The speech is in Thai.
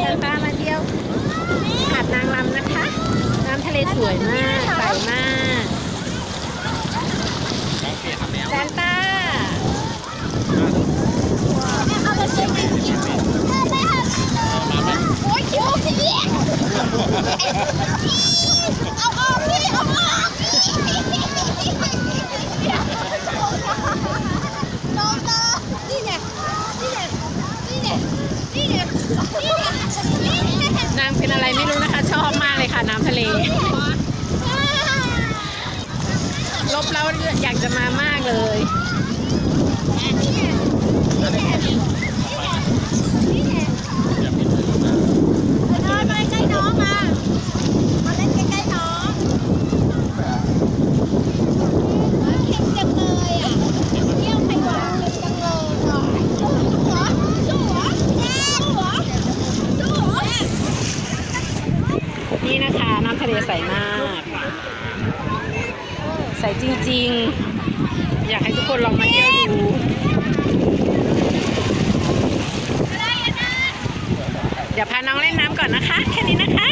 ซานต้ามาเที่ยวหาดนางรำนะคะน้ำทะเลสวยมากใสมากซานต้าโอ้ยคิวพี่เอาออกพี่เอาออกน้องนี่ไงนี่ไงนี่ไงนี่ไงนี่ไง นางเป็นอะไรไม่รู้นะคะชอบมากเลยค่ะน้ำทะเลลบแล้วอยากจะมามากเลยมาใกล้น้องมาเล่นใกล้น้องเก่งจังเลยอ่ะเที่ยวไต้หวันเก่งจังเลยสู้เหรอสู้เหรอสู้เหรอสู้เหรอ นี่นะคะน้ำทะเลใสมากใสจริงๆอยากให้ทุกคนลองมาเที่ยวดูเดี๋ยวพาน้องเล่นน้ำก่อนนะคะแค่นี้นะคะ